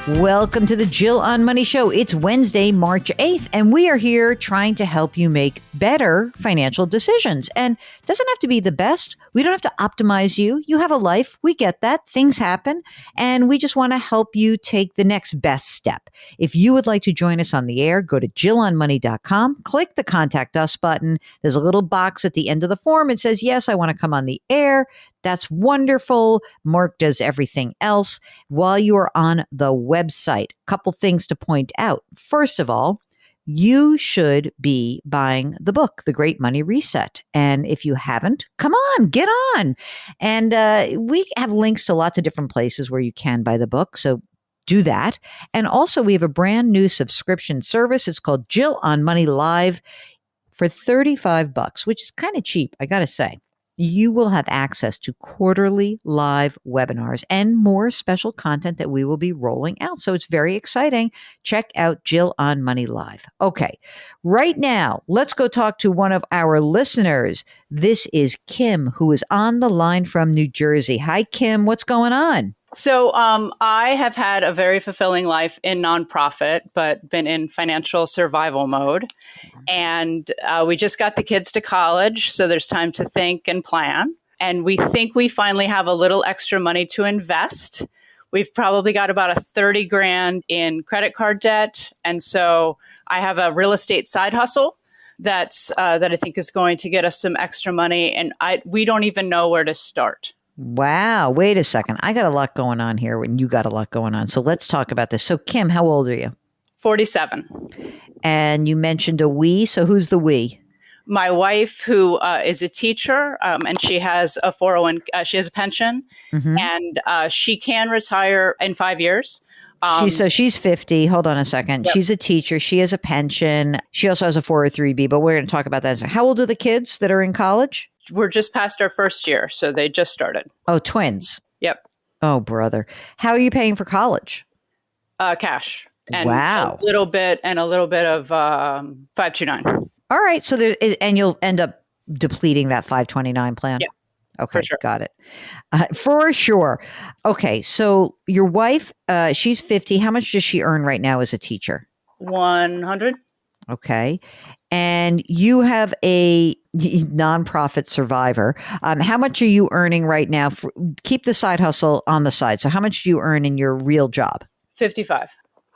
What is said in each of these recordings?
Welcome to the Jill on Money Show. It's Wednesday, March 8th, and we are here trying to help you make better financial decisions. And it doesn't have to be the best. We don't have to optimize you. You have a life. We get that. Things happen. And we just want to help you take the next best step. If you would like to join us on the air, go to jillonmoney.com, click the Contact Us button. There's a little box at the end of the form. It says, yes, I want to come on the air. That's wonderful. Mark does everything else. While you are on the website, a couple things to point out. First of all, you should be buying the book, The Great Money Reset. And if you haven't, come on, get on. And we have links to lots of different places where you can buy the book. So do that. And also, we have a brand new subscription service. It's called Jill on Money Live for $35, which is kind of cheap, I got to say. You will have access to quarterly live webinars and more special content that we will be rolling out. So it's very exciting. Check out Jill on Money Live. Okay, right now, let's go talk to one of our listeners. This is Kim, who is on the line from New Jersey. Hi, Kim. What's going on? So I have had a very fulfilling life in nonprofit, but been in financial survival mode. And we just got the kids to college, so there's time to think and plan. And we think we finally have a little extra money to invest. We've probably got about a 30 grand in credit card debt. And so I have a real estate side hustle that I think is going to get us some extra money. And we don't even know where to start. Wow. Wait a second. I got a lot going on here when you got a lot going on. So let's talk about this. So Kim, how old are you? 47. And you mentioned a we. So who's the we? My wife, who is a teacher, and she has a 401, she has a pension, and she can retire in 5 years. She's 50. Hold on a second. Yep. She's a teacher. She has a pension. She also has a 403B, but we're going to talk about that. How old are the kids that are in college? We're just past our first year, so they just started. Oh, twins. Yep. Oh, brother. How are you paying for college? Cash. And wow. A little bit of 529. All right. So and you'll end up depleting that 529 plan? Yeah. Okay. Sure. Got it. For sure. Okay. So your wife, she's 50. How much does she earn right now as a teacher? 100. Okay. And you have a nonprofit survivor. How much are you earning right now? Keep the side hustle on the side. So how much do you earn in your real job? 55.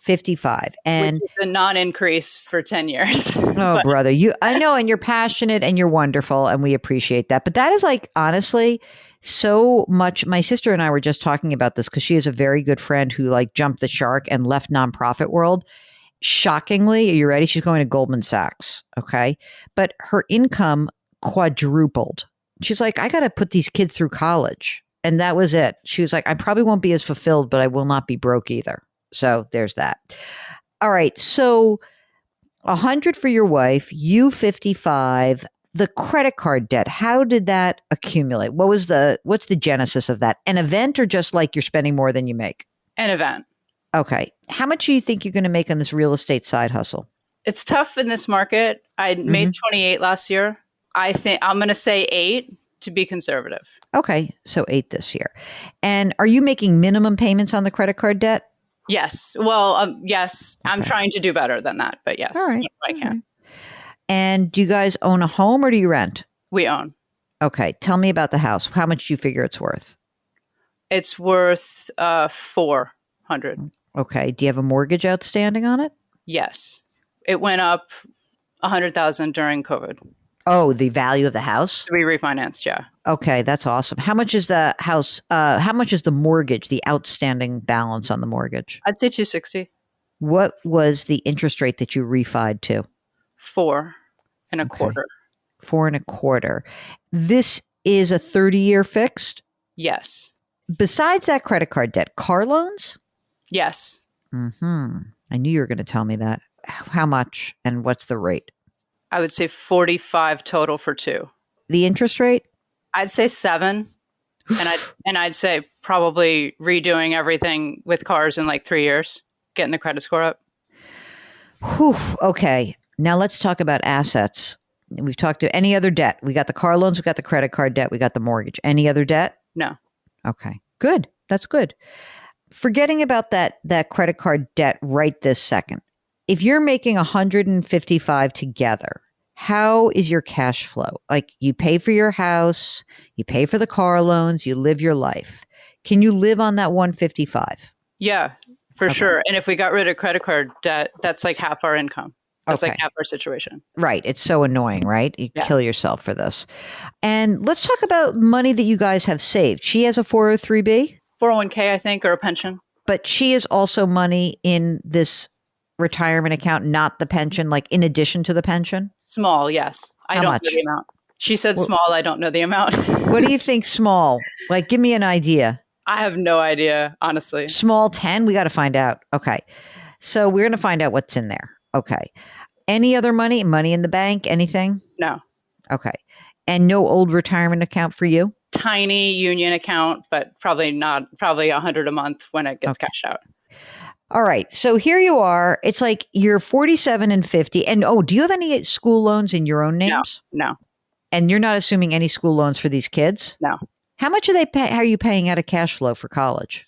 55. And which is a non-increase for 10 years. Oh, brother. I know, and you're passionate and you're wonderful, and we appreciate that. But that is like, honestly, so much. My sister and I were just talking about this because she is a very good friend who like jumped the shark and left nonprofit world. Shockingly, are you ready? She's going to Goldman Sachs. Okay. But her income quadrupled. She's like, I got to put these kids through college. And that was it. She was like, I probably won't be as fulfilled, but I will not be broke either. So there's that. All right. So 100 for your wife, you 55, the credit card debt. How did that accumulate? What's the genesis of that? An event or just like you're spending more than you make? An event. Okay. How much do you think you're going to make on this real estate side hustle? It's tough in this market. I made 28 last year. I think I'm going to say 8 to be conservative. Okay. So 8 this year. And are you making minimum payments on the credit card debt? Yes. Well, yes. Okay. I'm trying to do better than that, but yes, all right. I can. Right. And do you guys own a home or do you rent? We own. Okay. Tell me about the house. How much do you figure it's worth? It's worth $400. Okay. Do you have a mortgage outstanding on it? Yes. It went up $100,000 during COVID. Oh, the value of the house? We refinanced, yeah. Okay, that's awesome. How much is the house? How much is the mortgage, the outstanding balance on the mortgage? I'd say $260. What was the interest rate that you refied to? 4.25%. 4.25%. This is a 30-year fixed? Yes. Besides that credit card debt, car loans? Yes. I knew you were going to tell me that. How much and what's the rate? I would say 45 total for 2. The interest rate? I'd say 7. And I'd say probably redoing everything with cars in like 3 years, getting the credit score up. Whew. Okay. Now let's talk about assets. We've talked to any other debt. We got the car loans, we got the credit card debt, we got the mortgage. Any other debt? No. Okay. Good. That's good. forgetting about that credit card debt right this second. If you're making 155 together, how is your cash flow? Like you pay for your house, you pay for the car loans, you live your life. Can you live on that 155? Yeah, for sure. And if we got rid of credit card debt, that's like half our income. That's like half our situation. Right. It's so annoying, right? You kill yourself for this. And let's talk about money that you guys have saved. She has a 403B? 401k, I think, or a pension. But she is also money in this retirement account, not the pension, like in addition to the pension? Small, yes. I don't know the amount. She said small. I don't know the amount. What do you think small? Like, give me an idea. I have no idea, honestly. Small 10? We got to find out. Okay. So we're going to find out what's in there. Okay. Any other money? Money in the bank? Anything? No. Okay. And no old retirement account for you? Tiny union account, but probably $100 a month when it gets cashed out. All right. So here you are. It's like you're 47 and 50. And do you have any school loans in your own names? No. And you're not assuming any school loans for these kids? No. How much are how are you paying out of cash flow for college?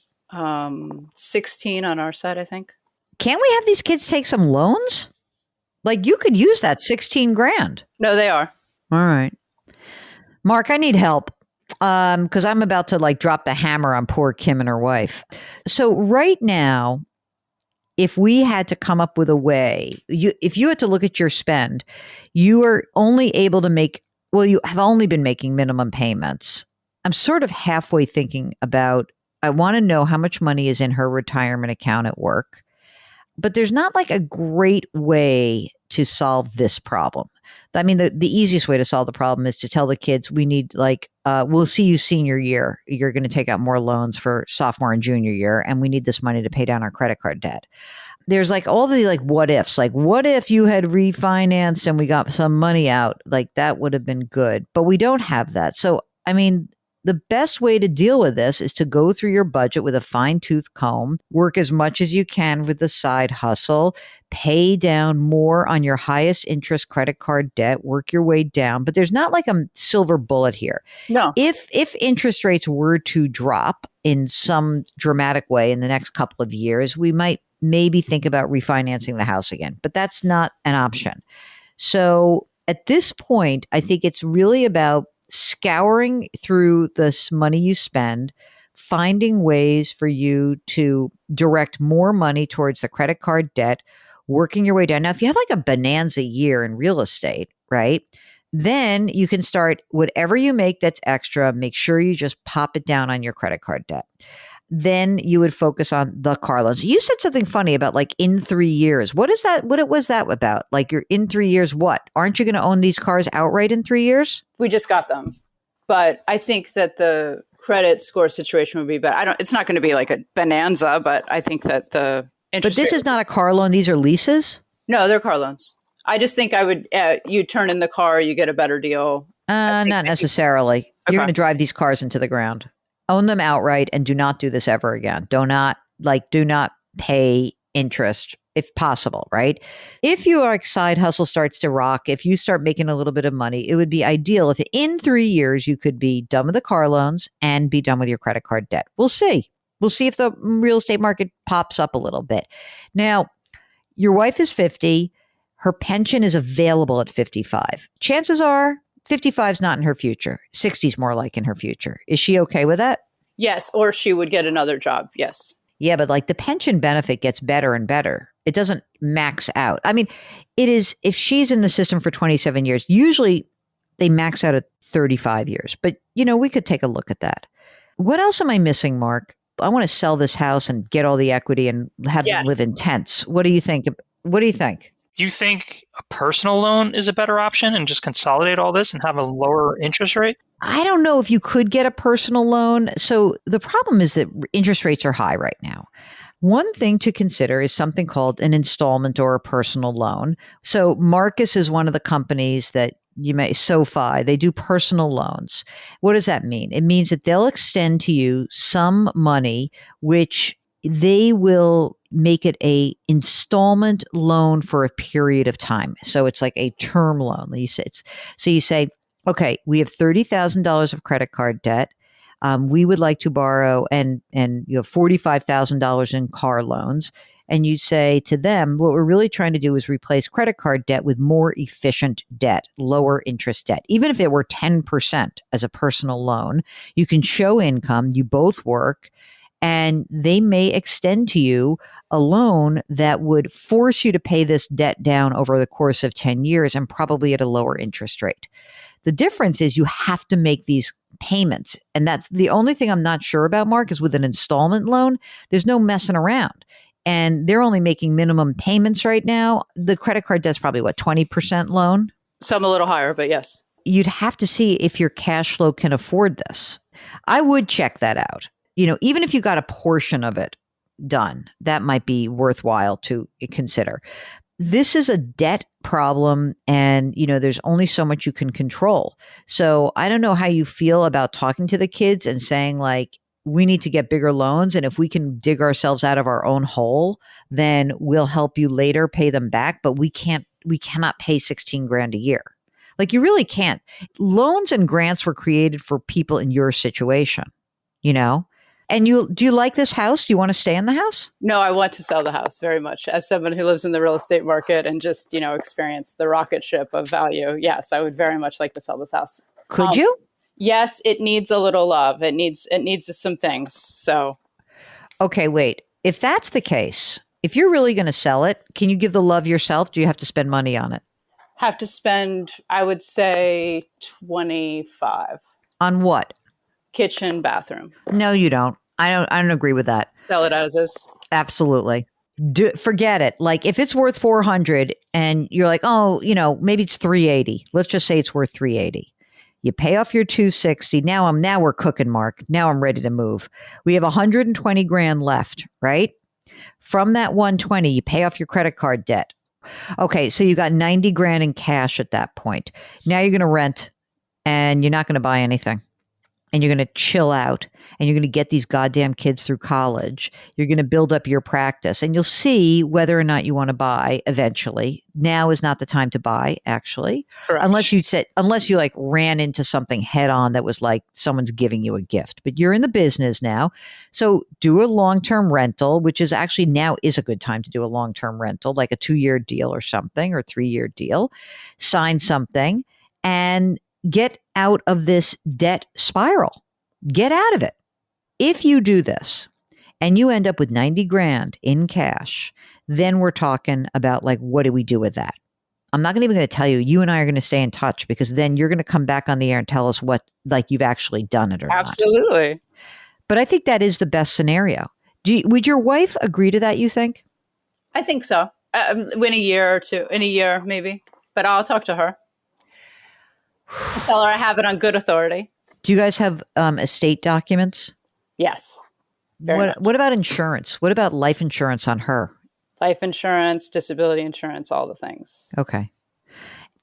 16 on our side, I think. Can't we have these kids take some loans? Like you could use that 16 grand. No, they are. All right. Mark, I need help. Because I'm about to like drop the hammer on poor Kim and her wife. So right now, if we had to come up with a way, if you had to look at your spend, you are only able to you have only been making minimum payments. I'm sort of halfway thinking about, I want to know how much money is in her retirement account at work, but there's not like a great way to solve this problem. I mean, the easiest way to solve the problem is to tell the kids we need we'll see you senior year. You're going to take out more loans for sophomore and junior year, and we need this money to pay down our credit card debt. There's like all the like what ifs, like what if you had refinanced and we got some money out, like that would have been good, but we don't have that. So, I mean, the best way to deal with this is to go through your budget with a fine-tooth comb, work as much as you can with the side hustle, pay down more on your highest interest credit card debt, work your way down. But there's not like a silver bullet here. No. If interest rates were to drop in some dramatic way in the next couple of years, we might maybe think about refinancing the house again, but that's not an option. So at this point, I think it's really about scouring through this money you spend, finding ways for you to direct more money towards the credit card debt, working your way down. Now, if you have like a bonanza year in real estate, right, then you can start whatever you make that's extra, make sure you just pop it down on your credit card debt. Then you would focus on the car loans. You said something funny about like in 3 years. What is that? What was that about? Like you're in 3 years, what? Aren't you going to own these cars outright in 3 years? We just got them. But I think that the credit score situation would be better. It's not going to be like a bonanza, but I think that the interest. But this is not a car loan. These are leases? No, they're car loans. I just think I would, you turn in the car, you get a better deal. Not necessarily. Okay. You're going to drive these cars into the ground. Own them outright and do not do this ever again. Do not pay interest if possible, right? If your side hustle starts to rock, if you start making a little bit of money, it would be ideal if in 3 years you could be done with the car loans and be done with your credit card debt. We'll see. We'll see if the real estate market pops up a little bit. Now, your wife is 50. Her pension is available at 55. Chances are 55 is not in her future. 60 is more like in her future. Is she okay with that? Yes. Or she would get another job. Yes. Yeah, but like the pension benefit gets better and better. It doesn't max out. I mean, it is, if she's in the system for 27 years, usually they max out at 35 years. But, we could take a look at that. What else am I missing, Mark? I want to sell this house and get all the equity and have them live in tents. What do you think? Do you think a personal loan is a better option and just consolidate all this and have a lower interest rate? I don't know if you could get a personal loan. So the problem is that interest rates are high right now. One thing to consider is something called an installment or a personal loan. So Marcus is one of the companies that SoFi, they do personal loans. What does that mean? It means that they'll extend to you some money, which they will make it a installment loan for a period of time. So it's like a term loan. So you say, okay, we have $30,000 of credit card debt. we would like to borrow, and you have $45,000 in car loans. And you say to them, what we're really trying to do is replace credit card debt with more efficient debt, lower interest debt. Even if it were 10% as a personal loan, you can show income, you both work, and they may extend to you a loan that would force you to pay this debt down over the course of 10 years and probably at a lower interest rate. The difference is you have to make these payments. And that's the only thing I'm not sure about, Mark, is with an installment loan, there's no messing around. And they're only making minimum payments right now. The credit card debt's probably 20% loan? Some a little higher, but yes. You'd have to see if your cash flow can afford this. I would check that out. Even if you got a portion of it done, that might be worthwhile to consider. This is a debt problem, and there's only so much you can control. So I don't know how you feel about talking to the kids and saying, like, we need to get bigger loans, and if we can dig ourselves out of our own hole, then we'll help you later pay them back, but we cannot pay 16 grand a year. Like, you really can't. Loans and grants were created for people in your situation, And do you like this house? Do you want to stay in the house? No, I want to sell the house very much. As someone who lives in the real estate market and just, experience the rocket ship of value, yes, I would very much like to sell this house. Could you? Yes, it needs a little love. It needs some things. So, okay, wait. If that's the case, if you're really going to sell it, can you give the love yourself? Do you have to spend money on it? Have to spend, I would say, 25. On what? Kitchen, bathroom. No, you don't. I don't agree with that. Sell it as is. Absolutely. Forget it. Like, if it's worth 400 and you're like, oh, maybe it's 380. Let's just say it's worth 380. You pay off your 260. Now we're cooking, Mark. Now I'm ready to move. We have 120 grand left, right? From that 120, you pay off your credit card debt. Okay, so you got 90 grand in cash at that point. Now you're going to rent, and you're not going to buy anything. And you're going to chill out, and you're going to get these goddamn kids through college. You're going to build up your practice, and you'll see whether or not you want to buy eventually. Now is not the time to buy, actually. Correct. Unless you like ran into something head on that was like someone's giving you a gift. But you're in the business now. So do a long-term rental, which is actually now is a good time to do a long-term rental, like a 2-year deal or something, or 3-year deal. Sign something and get out of this debt spiral. Get out of it. If you do this and you end up with 90 grand in cash, then we're talking about, like, what do we do with that? I'm not even going to tell you. You and I are going to stay in touch, because then you're going to come back on the air and tell us what, like, you've actually done it or not. Absolutely. But I think that is the best scenario. Would your wife agree to that, you think? I think so. In a year maybe. But I'll talk to her. I'll tell her I have it on good authority. Do you guys have estate documents? Yes. What about insurance? What about life insurance on her? Life insurance, disability insurance, all the things. Okay.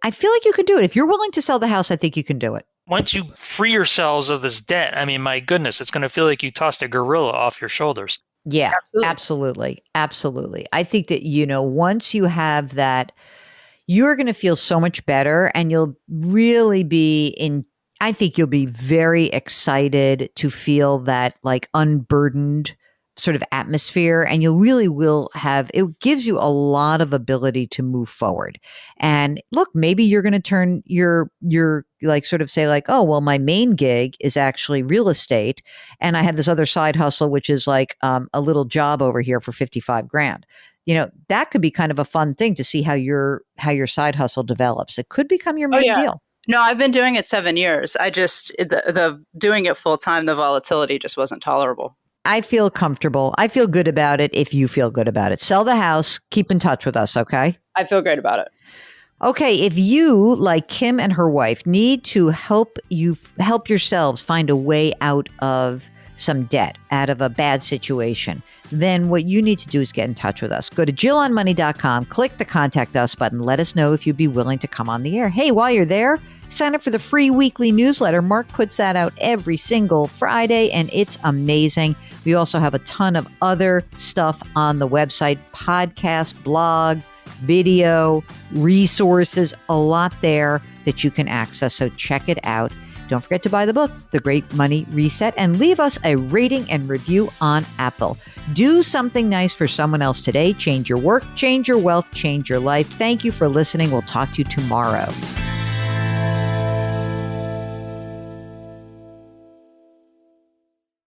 I feel like you could do it. If you're willing to sell the house, I think you can do it. Once you free yourselves of this debt, I mean, my goodness, it's going to feel like you tossed a gorilla off your shoulders. Yeah, absolutely. I think that, once you have that, you're going to feel so much better, and you'll really I think you'll be very excited to feel that, like, unburdened sort of atmosphere, and you really will it gives you a lot of ability to move forward. And look, maybe you're going to turn your like, sort of say, like, oh, well, my main gig is actually real estate, and I have this other side hustle, which is like a little job over here for 55 grand. That could be kind of a fun thing to see how your side hustle develops. It could become your main deal. No, I've been doing it 7 years. I just, the doing it full time, the volatility just wasn't tolerable. I feel comfortable. I feel good about it if you feel good about it. Sell the house. Keep in touch with us, okay? I feel great about it. Okay, if you, like Kim and her wife, need to help yourselves find a way out of some debt, out of a bad situation, then what you need to do is get in touch with us. Go to JillOnMoney.com, click the Contact Us button, let us know if you'd be willing to come on the air. Hey, while you're there, sign up for the free weekly newsletter. Mark puts that out every single Friday, and it's amazing. We also have a ton of other stuff on the website, podcast, blog, video, resources, a lot there that you can access. So check it out. don't forget to buy the book, The Great Money Reset, and leave us a rating and review on Apple. Do something nice for someone else today. Change your work, change your wealth, change your life. Thank you for listening. We'll talk to you tomorrow.